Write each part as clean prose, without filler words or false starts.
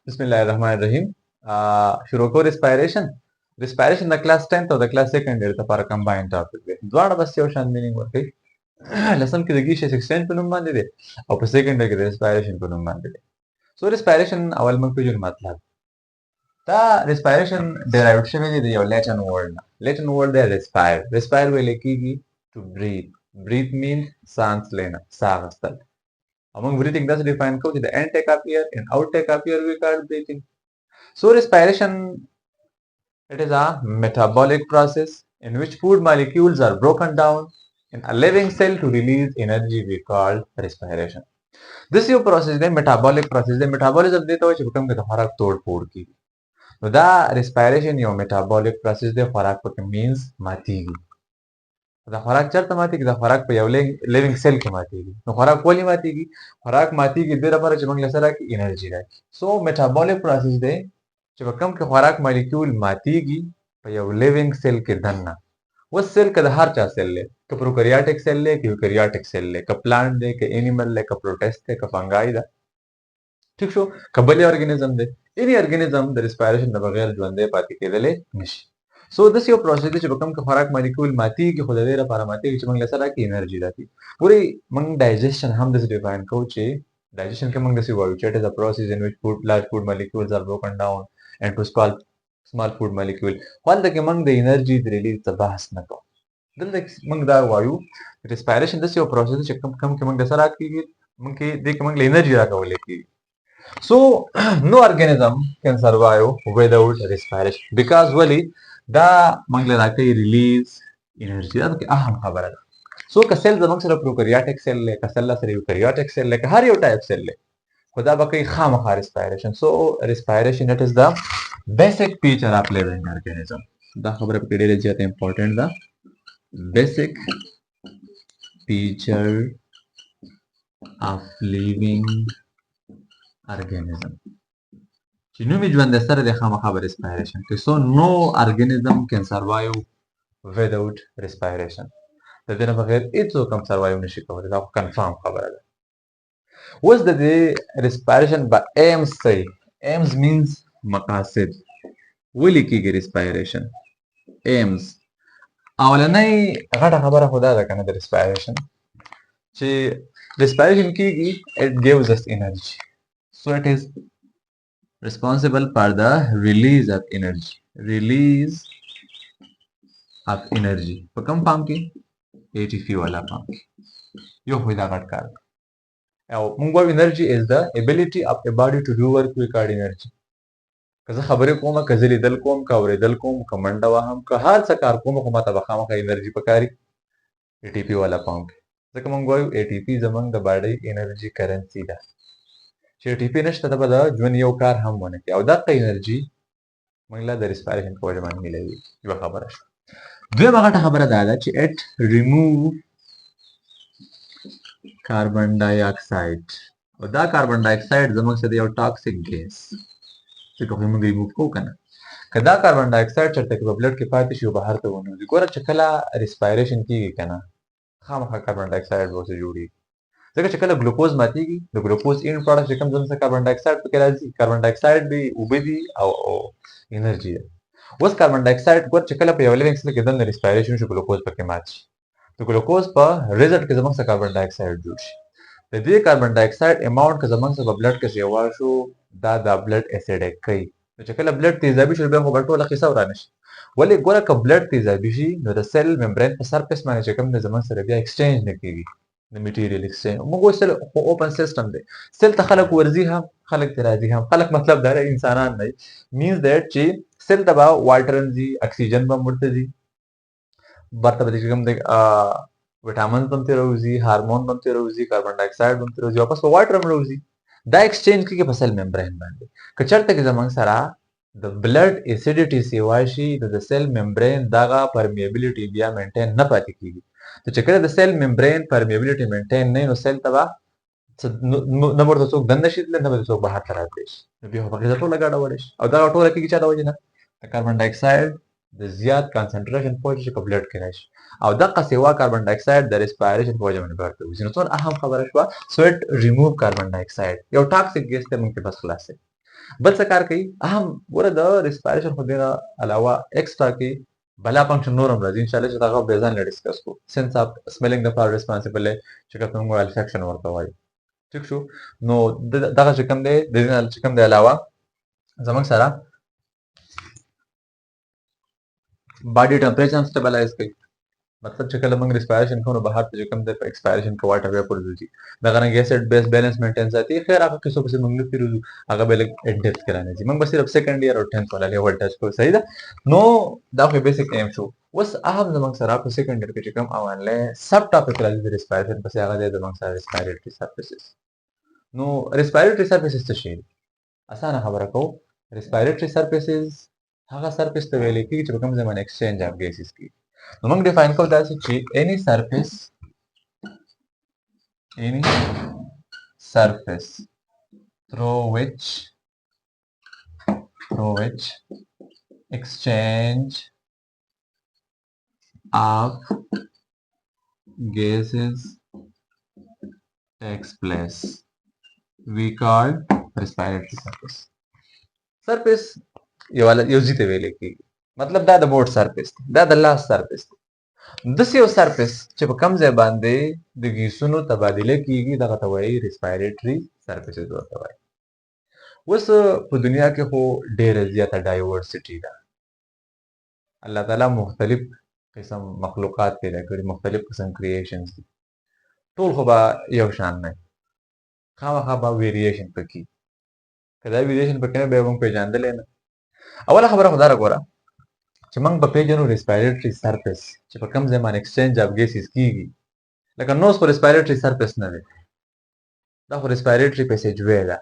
Bismillahirrahmanirrahim. شروع کو respiration د کلاس 10 او د کلاس 2 ډیر لپاره کمباین ټاپک دی دواړه بس یو شان مینینګ ورکوي لسم کې د ګیش ایکسچینج په نوم باندې دی او په سیکنډ کې د respiration په نوم باندې دی سو respiration اول موږ پیژنو مطلب دا respiration ډیرایوډ شوی دی د یو لیټن ورډ نه لیټن ورډ دی respire ویل کیږي to breathe means سانس لینا ساه اخیستل Among breathing, thus define coach the intake up here and outtake up here we call breathing. So respiration, it is a metabolic process in which food molecules are broken down in a living cell to release energy we call respiration. This is a process, the metabolic process. The metabolism देता है चिपकम के खुराक तोड़ फोड़ की. तो दा respiration यो metabolic process दे खुराक पर means मातीगी. دا خوراک چرته ماتېږي دا خوراک په یو لیوینګ سیل کې ماتېږي نو خوراک ولې ماتېږي خوراک ماتېږي د لپاره چې موږ له سره کې انرژي راکړي سو میټابولیک پروسس دی چې په کوم کې خوراک مالیکول ماتېږي په یو لیوینګ سیل کې دننه اوس سیل که د هر چا سیل دی که پروکریاټک سیل دی که یوکریاټک سیل دی که پلانټ دی که انیمل دی که پروټیست دی که فنګای ده ټیک شو که بلې ارګانیزم دی اني ارګانیزم د ریسپایریشن نه بغیر ژوندی پاتې کېدلی نشي سو داسې یو پروسس دی چې په کوم کې خوراک مالیکول ماتېږي خو د دې لپاره ماتېږي چې موږ له سره کې انرژي راکړي پورې موږ ډایجیشن هم داسې ډیفاین کوو چې ډایجیشن کې موږ داسې وایو چې اټ از ا پروسس ان وچ large food molecules are broken down into small food molecule هلته کې موږ د انرژي د ریلیز څه بحث نه کوو دلته موږ دا وایو ریسپایریشن داسې یو پروسس دی چې کوم کې موږ د سره کېږي موږ کې دې کې موږ له انرژي راکولی کېږي So, no organism can survive without respiration because ولې دا موږ له راکوي ریلیز انرژي دا پکې اهم خبره ده سو که سیل زموږ سره پروکریاټک سیل دی که سیل سره یوکریاټک سیل دی که هر یو ټایپ سیل دی خو دا به کوي خامخا respiration so respiration it is the basic feature of living organism دا خبره پکې ډېره زیاته امپورټنټ ده basic feature of living organism چې نومي ژوند سره د خامخا به respiration کوي so no organism can survive without respiration د دې نه بغیر هیڅوک هم survive نشي کولی دا کنفارم خبره ده اوس د دې respiration به aims صحیح aims means مقاصد ولې کېږي respiration aims اولنۍ غټه خبره خو دا ده که نه د respiration چې respiration کېږي it gives us energy so it is responsible for the release of energy په کوم فارم کې ATP والا فارم کې یو خو دا غټ کار او موږ وایو انرژي از د ability of a body to do work we call energy که زه خبرې کوم که زه لیدل کوم که اورېدل کوم که منډه وهم که هر څه کار کوم خو ماته به خامخا انرژي پکاري ATP والا فارم کې ځکه موږ وایو ATP زموږ د باډۍ انرژي کرنسي ده چې ATP نشته ته به د ژوند یو کار هم ونه کړي او دغه انرژي موږ له د ریسپایریشن په وجه باندې میلوي یوه خبره شوه دویمه غټه خبره دا ده چې اټ ریموو کاربن ډای اکساید او دا کاربن ډای اکساید زموږ سره یو ټاکسیک ګیس چې کوم موږ ریموو کوو کنه که دا کاربن ډای اکساید چېرته کې په بلډ کې پاتې شي او بهر ته ونوځي ګوره چې کله ریسپایریشن کېږي کنه خامخا کاربن ډای اکساید به ورته جوړېږي ځکه چې کله ګلوکوز ماتېږي د ګلوکوز اینډ پروډکټ چې کوم زموږ سره کاربن ډای اکساید پکې راځي کاربن ډای اکساید دی اوبه دي او انرژي ده اوس کاربن ډای اکساید ګور چې کله په یو لیوینګ سیل کې دننه ریسپایریشن شي ګلوکوز پکې مات شي د ګلوکوز په ریزلټ کې زموږ سره کاربن ډای اکساید جوړ شي د دې کاربن ډای اکساید اماونټ که زموږ سره په بلډ کې سیوا شو دا د بلډ اسیډیک کوي نو چې کله بلډ تیزابي شي بیا خو به ټوله قصه ورانه شي ولې ګوره که بلډ تیزابي شي نو د سیل ممبرین په سرفیس باندې چې کوم د زموږ سره بیا ایکسچینج نه کېږي د میټیریل ایکسچینج موږ وایو سیل خو اوپن سیسټم دی سیل ته خلک ورځي هم خلک ته راځي هم خلک مطلب دا انسانان دی مینز دیټ چې سیل ته به واټر هم ځي اکسیجن به هم ورته ځي برته به چې کوم دی وټامنز به هم ترې راوځي هارمون به هم ترې راوځي کاربن ډای اکساید به هم ترې راوځي واپس به واټر هم راوځي دا ایکسچینج کېږي په سیل ممبرین باندې که چېرته کې زموږ سره د بلډ اسیډیټي سیوا شي نو د سیل ممبرین دغه پرمیبیلیټي بیا مینټین نه پاتې کېږي ته چې کله د سیل ممبرین پرمیبیلیټي مینټین نه نو سیل ته به نه ورته څوک دننه شي تللی نه به څوک بهر ته راتلی شي نو بیا خو پکې ټوله ګډوډه شي او دغه ټوله کېږي چا د وجې نه د کاربن ډای اکساید د زیات کانسنټریشن په وجه چې په بلډ کې راشي او دغه سیوا کاربن ډای اکساید د ریسپایریشن په وجه باندې بهر ته وځي نو څومره اهم خبره شوه سو اټ ریموو کاربن ډای اکساید یو ټاکسیک ګیس دی موږ پرې بس خلاص دی بل څه کار کوي اهم ګوره د ریسپایریشن خو دې نه علاوه ایکسټرا کې بلا فنکشن نور هم راځي ان شاء الله چې هغه به ځان له ډیسکس کو سنس اف سمیلینګ د فار ریسپانسیبل چې کوم موږ الفیکشن ورته وایي ٹھیک شو نو دغه چې کوم دی د دې نه چې کوم دی علاوه زمونږ سره باډي ټمپریچر هم سټیبلایز کوي مطلب چې کله موږ ریسپایریشن کوو نو بهر ته چې کوم دی په ایکسپایریشن کې واټر ویپر ځي دغه رنګ ایسډ بیس بیلنس مینټین ساتي خیر هغه کیسو پسې موږ نه پیرو هغه به لږ ډیپث کې رانځي موږ به صرف سیکنډ ایئر او 10th والا لیول ټچ کوو صحیح ده نو دا خو بیسیک ایم شو اوس اهم زمونږ سره په سیکنډ ایئر کې چې کوم اونلی سب ټاپک راځي د ریسپایریشن پسې هغه دی زمونږ سره ریسپایریټري سرفیسز نو ریسپایریټري سرفیسز څه شي اسانه خبره کوو ریسپایریټري سرفیسز هغه سرفیس ته ویل کېږي چې په کوم ځای باندې ایکسچینج اف ګیسز کېږي نو موږ ډیفاین کوو داسې چې any surface through which exchange of gases takes place we call respiratory surface یو ځای ته ویل کېږي مطلب دا د بورډ سرفیس دی دا د لاس سرفیس دی داسې یو سرفیس چې په کوم ځای باندې د ګیسونو تبادله کېږي دغه ته وایي ریسپایریټري سرفیسز ورته وایي اوس په دنیا کې خو ډېره زیاته ډایورسټي ده الله تعالی مختلف قسم مخلوقات پیدا کړي مختلف قسم کریشنز دي ټول خو به یو شان نه خامخا به ویریشن پکې که دا ویریشن پکې نه بیا به موږ پېژندلی نه اوله خبره خو دا راګوره چې موږ به پیژنو ریسپایریټري سرفیس چې په کوم ځای باندې ایکسچینج اف ګیسز کېږي لکه نوز خو ریسپایریټري سرفیس نه دی دا خو ریسپایریټري پیسیج وی ده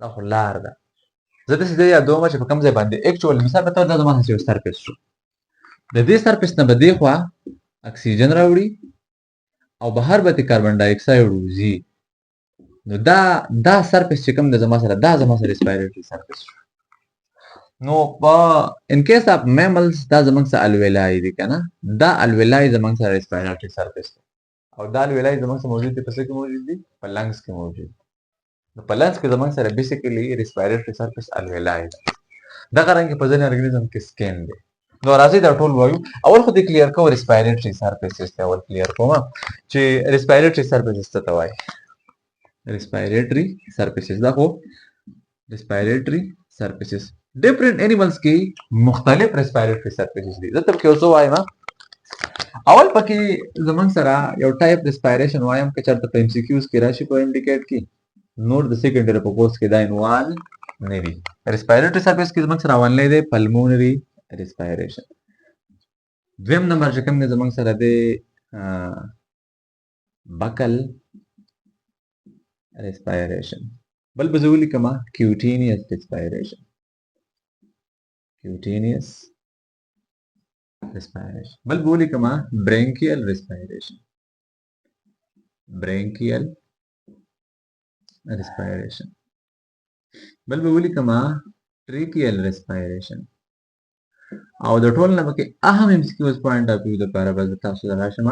دا خو لار ده زه داسې دی یادوم چې په کوم ځای باندې اکچوال مثال په توګه دا زما هسې یو سرفیس شو د دې سرفیس نه به دې خوا اکسیجن راوړي او بهر به ترې کاربن ډای اکساید وځي نو دا سرفیس چې کوم دی زما سره دا زما سره ریسپایریټري سرفیس شو نو په ان کیس اف میملز دا زمونږ سره الویلای دي که نه دا الویلای زمونږ سره ریسپایریټري سرفیس دی او دا الویلای زمونږ سره موجود دي په څه کې موجود دي په لنګس کې موجود دي نو په لنګس کې زمونږ سره بیسیکلي ریسپایریټري سرفیس الویلای ده دغه رنګ په ځینې ارګانیزم کې سکین دی نو راځئ دا ټول وایو اول خو دې کلیر کوو ریسپایریټري سرفیسز ته اول کلیر کوم چې ریسپایریټري سرفیسز څه ته وایي ریسپایریټري سرفیسز دا خو ریسپایریټري سرفیسز ډیفرنٹ انیملز کې مختلف ریسپایریټري سرفیسز دي زه تر کې اوس وایم اول پکې زمونږ سره یو ټایپ ریسپایریشن وایم که چېرته په ایم سی کیوز کې راشي په انډیکیټ کې نور د سیکنډري په کوર્س کې دا انوال نه وي ریسپایریټري سرفیس کې زمونږ سره اولنی دی پلمونري ریسپایریشن دویم نمبر چې کوم دی زمونږ سره دی بکل ریسپایریشن بل به زه ولیکم کیوټینیس ریسپایریشن cutaneous respiration بل بولی کما branchial respiration بل بولی کما tracheal respiration او د ټول نه پکې اهم MCQs پوینټ اف ویو د لپاره به تاسو راشم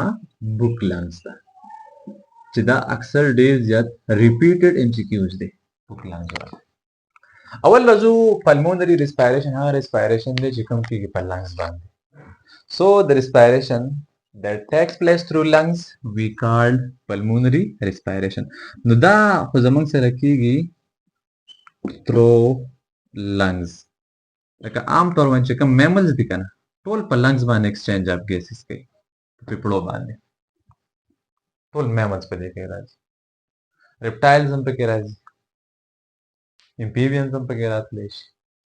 بوک لانګز ته چې دا اکثر ډیر زیات ریپیټډ MCQs دي بوک لانګز اول راځو پلمونري ریسپایریشن هغه ریسپایریشن دی چې کوم کېږي په لنګز باندې سو د ریسپایریشن that takes place through lungs we called pulmonary respiration نو دا خو زمونږ سره کېږي through lungs لکه عام طور باندې چې کوم میملز دي که نه ټول په لنګز باندې ایکسچینج اف ګیسز کوي په پیپړو باندې ټول میملز په دې کې راځي ریپټایلز هم پکې راځي امپیبیانز هم پکې راتلی شي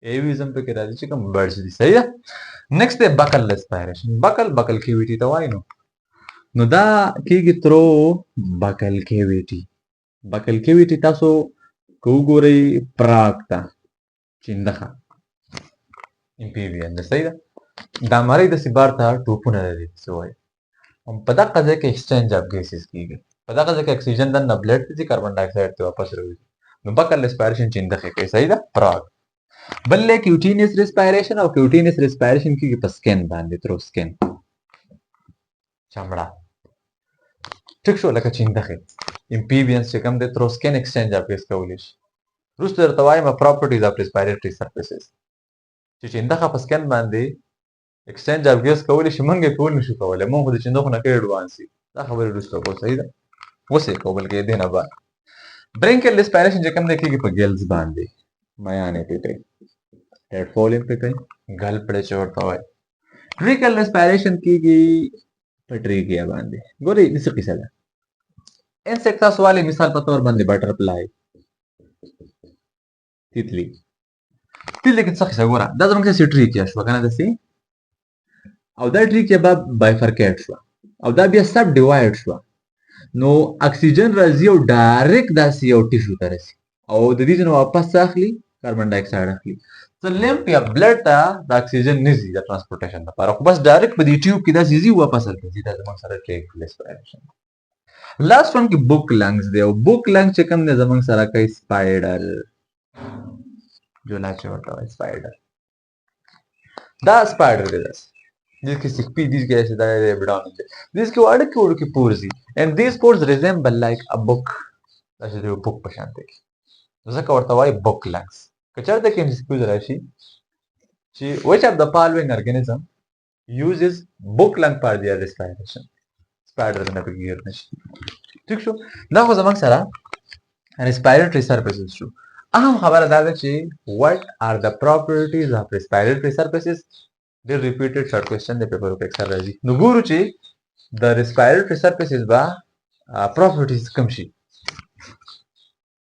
ایویز هم پکې راځي چې کوم برډز دي صحیح ده نیکسټ دی بکل ریسپایریشن بکل کیویټي ته وایي نو دا کېږي ترو بکل کیویټي تاسو که وګورئ پراګ ته چیندخه امپیبیان ده صحیح ده دا مری داسې بار ته ټوپونه لري څه وایي په دغه ځای کې ایکسچینج اف ګیسز کېږي په دغه ځای کې اکسیجن دننه بلډ ته ځي کاربن ډای اکساید ته واپس راوځي نو بکل ریسپایریشن چیندخې کوي صحیح ده پراګ بل له کیوټینیس ریسپایریشن او کیوټینیس ریسپایریشن کېږي په سکین باندې ترو سکین چمړه ټیک شو لکه چیندخې امپیبینس چې کوم دی ترو سکین ایکسچینج اف ګیس کولی شي وروسته درته وایم properties of respiratory surfaces چې چندغه په سکن باندې exchange of gas کولی شي موږ یې کول نشو کولی موږ خو د چندغو نه ښه اډوانس یو دا خبرې وروسته کوو صحیح ده اوس یې کوو بلکې دې نه بعد برینکل ریسپایریشن چې کوم دی کېږي په ګیلز باندې میانې پرې کوي هیډ فولیم پرې کوي ګل پرې چې ورته وایي ټریکل ریسپایریشن کېږي په ټریکیا باندې ګورئ داسې قصه ده انسیکټ تاسو والي مثال په طور باندې بټرفلای تیتلی کې څه قصه ګوره دا زموږ داسې ټریکیا شوه که نه داسې او دا ټریکیا به بایفرکیټ شوه او دا بیا سب ډیوایډ شوه نو اکسیجن راځي او ډایرکټ داسې یو ټیشو ته رسي او د دې نه واپس اخلي کاربن ډای اکساید اخلي څه لیمف یا بلډ ته د اکسیجن نه ځي د ټرانسپورټیشن لپاره خو بس ډایرکټ په دې ټیوب کې داسې ځي واپس هلته ځي دا زموږ سره ټریکل ریسپایریشن لاست ون کې بوک لنګز دی او بوک لنګ چې کوم دی زموږ سره کوي سپایډر جولا چې ورته وایي سپایډر دا سپایډر دی داسې जिसकी सिक्की जिसकी ऐसे दायरे बिडान होते जिसके वाड़े के उड़ के pores and these pores resemble like a book ऐसे जो book पशानते ځکه ورته وایي book lungs که چېرته کې MCQ راشي چې which of the following organism uses book lung for their respiration spider نه پکې ګیر نشي ٹھیک شو دا خو زموږ سره respiratory surfaces شو اهم خبره دا ده چې what are the properties of respiratory surfaces ډېر ریپیټډ شارټ کوېسچن دی پیپر کې اکثر راځي نو ګورو چې د ریسپایریټري سرفیسز به پراپرټیز کوم شي